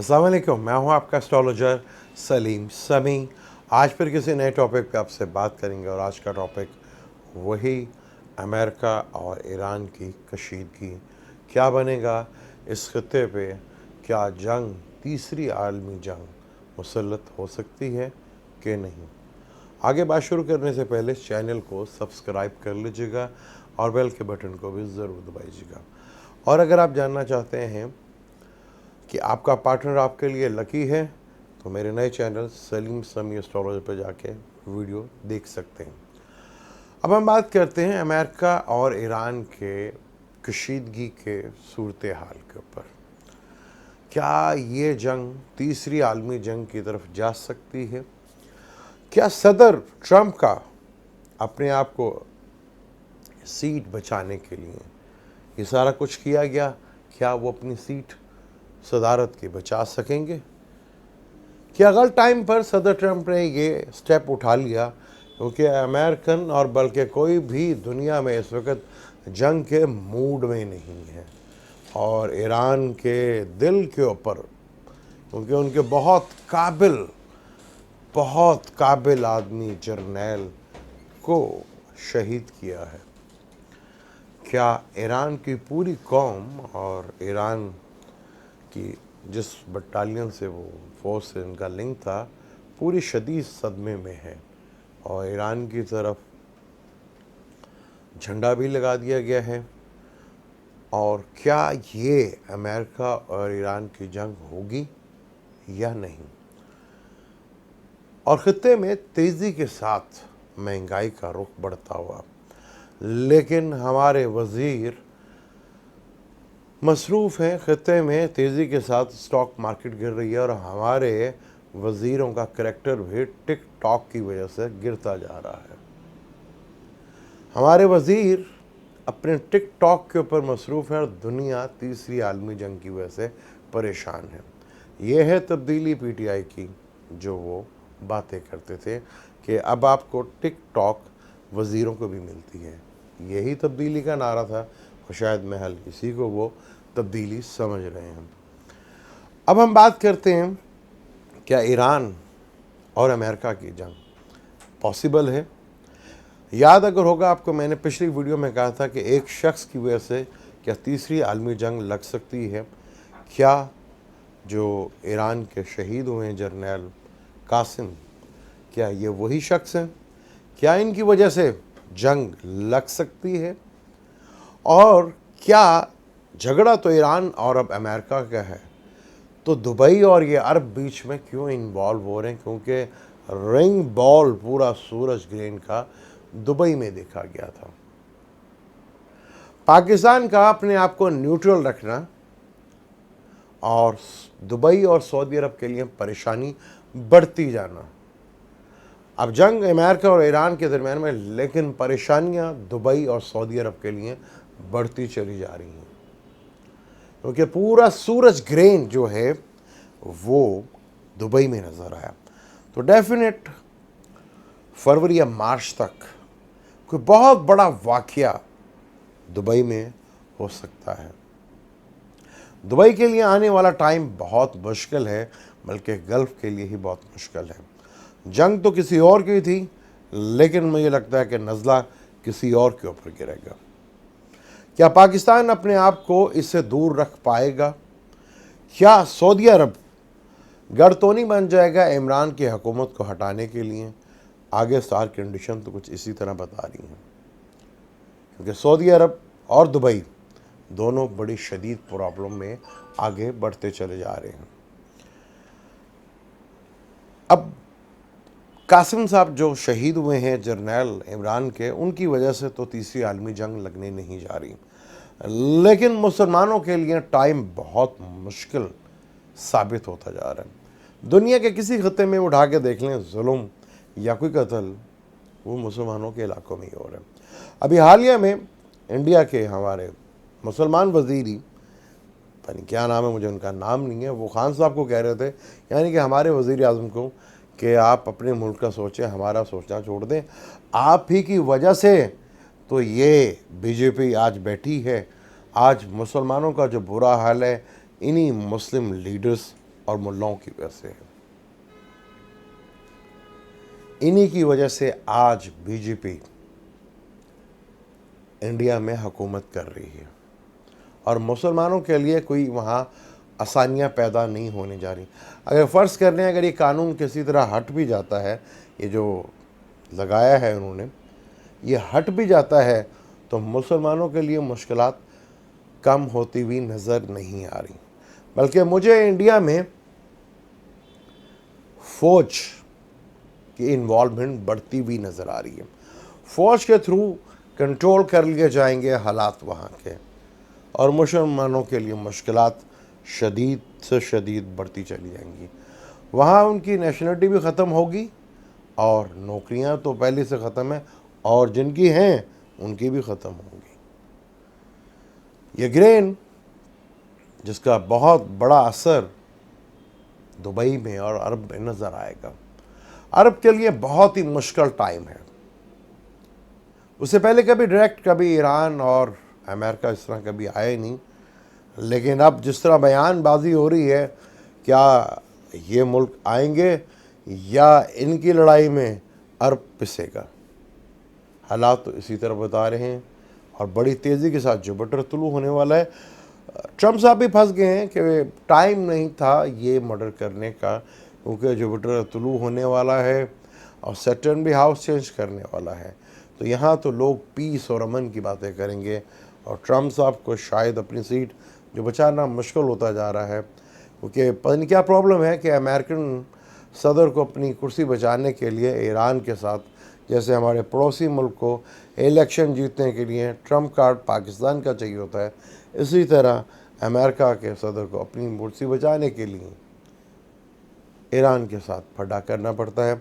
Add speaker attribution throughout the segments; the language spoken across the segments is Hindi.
Speaker 1: अस्सलाम वालेकुम, मैं हूं आपका एस्ट्रोलॉजर सलीम समी। आज फिर किसी नए टॉपिक पे आपसे बात करेंगे और आज का टॉपिक वही अमेरिका और ईरान की कशीदगी। क्या बनेगा इस खत्ते पे? क्या जंग, तीसरी आलमी जंग मुसल्लत हो सकती है कि नहीं? आगे बात शुरू करने से पहले चैनल को सब्सक्राइब कर लीजिएगा और बेल के बटन को भी ज़रूर दबाइएगा। और अगर आप जानना चाहते हैं कि आपका पार्टनर आपके लिए लकी है तो मेरे नए चैनल सलीम समी एस्ट्रोलॉजी पर जाके वीडियो देख सकते हैं। अब हम बात करते हैं अमेरिका और ईरान के कशीदगी के सूरत हाल के ऊपर। क्या ये जंग तीसरी आलमी जंग की तरफ जा सकती है? क्या सदर ट्रंप का अपने आप को सीट बचाने के लिए ये सारा कुछ किया गया, क्या वो अपनी सीट सदारत की बचा सकेंगे? कि अगर टाइम पर सदर ट्रंप ने ये स्टेप उठा लिया, क्योंकि अमेरिकन और बल्कि कोई भी दुनिया में इस वक्त जंग के मूड में नहीं है और ईरान के दिल के ऊपर, क्योंकि उनके बहुत काबिल आदमी जर्नैल को शहीद किया है, क्या ईरान की पूरी कौम और ईरान कि जिस बटालियन से वो फौज से इनका लिंक था पूरी शदीद सदमे में है और ईरान की तरफ झंडा भी लगा दिया गया है? और क्या ये अमेरिका और ईरान की जंग होगी या नहीं? और खित्ते में तेज़ी के साथ महंगाई का रुख बढ़ता हुआ, लेकिन हमारे वज़ीर मसरूफ़ हैं। खित्ते में तेज़ी के साथ स्टॉक मार्केट गिर रही है और हमारे वज़ीरों का करैक्टर भी टिक टॉक की वजह से गिरता जा रहा है। हमारे वज़ीर अपने टिक टॉक के ऊपर मसरूफ़ है और दुनिया तीसरी आलमी जंग की वजह से परेशान है। ये है तब्दीली पीटीआई की, जो वो बातें करते थे कि अब आपको टिक टॉक वज़ीरों को भी मिलती है। यही तब्दीली का नारा था और शायद महल इसी को वो तब्दीली समझ रहे हैं। अब हम बात करते हैं, क्या ईरान और अमेरिका की जंग पॉसिबल है? याद अगर होगा आपको, मैंने पिछली वीडियो में कहा था कि एक शख्स की वजह से क्या तीसरी आलमी जंग लग सकती है। क्या जो ईरान के शहीद हुए हैं जर्नैल कासिम, क्या ये वही शख्स हैं? क्या इनकी वजह से जंग लग सकती है? और क्या झगड़ा तो ईरान और अब अमेरिका का है, तो दुबई और ये अरब बीच में क्यों इन्वॉल्व हो रहे हैं? क्योंकि रिंग बॉल पूरा सूरज ग्रहण का दुबई में देखा गया था। पाकिस्तान का अपने आप को न्यूट्रल रखना और दुबई और सऊदी अरब के लिए परेशानी बढ़ती जाना। अब जंग अमेरिका और ईरान के दरमियान में, लेकिन परेशानियां दुबई और सऊदी अरब के लिए बढ़ती चली जा रही हैं, क्योंकि पूरा सूरज ग्रहण जो है वो दुबई में नज़र आया। तो डेफिनेट फरवरी या मार्च तक कोई बहुत बड़ा वाक़या दुबई में हो सकता है। दुबई के लिए आने वाला टाइम बहुत मुश्किल है, बल्कि गल्फ़ के लिए ही बहुत मुश्किल है। जंग तो किसी और की थी, लेकिन मुझे लगता है कि नज़ला किसी और के ऊपर गिरेगा। क्या पाकिस्तान अपने आप को इससे दूर रख पाएगा? क्या सऊदी अरब गढ़ तो नहीं बन जाएगा इमरान की हुकूमत को हटाने के लिए? आगे स्टार कंडीशन तो कुछ इसी तरह बता रही हैं, क्योंकि सऊदी अरब और दुबई दोनों बड़ी शदीद प्रॉब्लम में आगे बढ़ते चले जा रहे हैं। अब कासिम साहब जो शहीद हुए हैं जर्नैल इमरान के, उनकी वजह से तो तीसरी आलमी जंग लगने नहीं जा रही, लेकिन मुसलमानों के लिए टाइम बहुत मुश्किल साबित होता जा रहा है। दुनिया के किसी खत्ते में उठा के देख लें, जुल्म या कोई कत्ल वो मुसलमानों के इलाकों में ही हो रहा है। अभी हालिया में इंडिया के हमारे मुसलमान वज़ीरी, पता नहीं क्या नाम है, मुझे उनका नाम नहीं है, वो खान साहब को कह रहे थे, यानी कि हमारे वज़ीर आज़म को, कि आप अपने मुल्क का सोचें, हमारा सोचना छोड़ दें। आप ही की वजह से तो ये बीजेपी आज बैठी है। आज मुसलमानों का जो बुरा हाल है, इन्हीं मुस्लिम लीडर्स और मुल्लाओं की वजह से है। इन्हीं की वजह से आज बीजेपी इंडिया में हुकूमत कर रही है और मुसलमानों के लिए कोई वहाँ आसानियाँ पैदा नहीं होने जा रही। अगर फ़र्ज़ कर लें अगर ये कानून किसी तरह हट भी जाता है, ये जो लगाया है उन्होंने, ये हट भी जाता है तो मुसलमानों के लिए मुश्किलात कम होती हुई नज़र नहीं आ रही, बल्कि मुझे इंडिया में फ़ौज की इन्वॉल्वमेंट बढ़ती हुई नज़र आ रही है। फ़ौज के थ्रू कंट्रोल कर लिए जाएंगे हालात वहाँ के और मुसलमानों के लिए मुश्किलात शदीद से शदीद बढ़ती चली जाएंगी। वहाँ उनकी नेशनलिटी भी ख़त्म होगी और नौकरियाँ तो पहले से ख़त्म है और जिनकी हैं उनकी भी ख़त्म होगी। ये ग्रेन जिसका बहुत बड़ा असर दुबई में और अरब में नज़र आएगा, अरब के लिए बहुत ही मुश्किल टाइम है। उससे पहले कभी डायरेक्ट कभी ईरान और अमेरिका इस तरह कभी आए नहीं, लेकिन अब जिस तरह बयानबाजी हो रही है, क्या ये मुल्क आएंगे या इनकी लड़ाई में अरब पिसेगा। हालात तो इसी तरह बता रहे हैं और बड़ी तेज़ी के साथ जुपिटर तुलू होने वाला है। ट्रम्प साहब भी फंस गए हैं कि टाइम नहीं था ये मर्डर करने का, क्योंकि जुपिटर तुलू होने वाला है और सैटर्न भी हाउस चेंज करने वाला है। तो यहाँ तो लोग पीस और अमन की बातें करेंगे और ट्रम्प साहब को शायद अपनी सीट जो बचाना मुश्किल होता जा रहा है, क्योंकि पता नहीं क्या प्रॉब्लम है कि अमेरिकन सदर को अपनी कुर्सी बचाने के लिए ईरान के साथ, जैसे हमारे पड़ोसी मुल्क को इलेक्शन जीतने के लिए ट्रम्प कार्ड पाकिस्तान का चाहिए होता है, इसी तरह अमेरिका के सदर को अपनी कुर्सी बचाने के लिए ईरान के साथ फटा करना पड़ता है।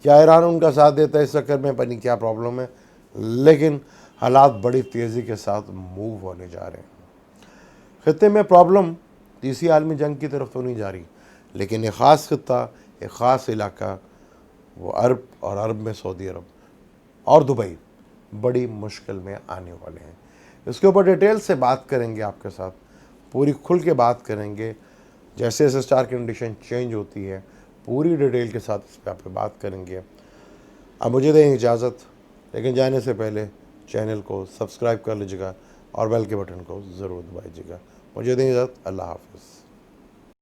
Speaker 1: क्या ईरान उनका साथ देता है इस चक्कर में, पता नहीं क्या प्रॉब्लम है, लेकिन हालात बड़ी तेज़ी के साथ मूव होने जा रहे हैं। खत्ते में प्रॉब्लम तीसरी आलमी जंग की तरफ तो नहीं जा रही, लेकिन एक ख़ास खत्ता, एक ख़ास इलाका, वो अरब और अरब में सऊदी अरब और दुबई बड़ी मुश्किल में आने वाले हैं। इसके ऊपर डिटेल से बात करेंगे आपके साथ, पूरी खुल के बात करेंगे। जैसे जैसे स्टार कंडीशन चेंज होती है पूरी डिटेल के साथ इस पर आप बात करेंगे। अब मुझे दें इजाज़त, लेकिन जाने से पहले चैनल को सब्सक्राइब कर लीजिएगा और बेल के बटन को ज़रूर दबाइएगा। मुझे दें इजाज़त, अल्लाह हाफ़िज़।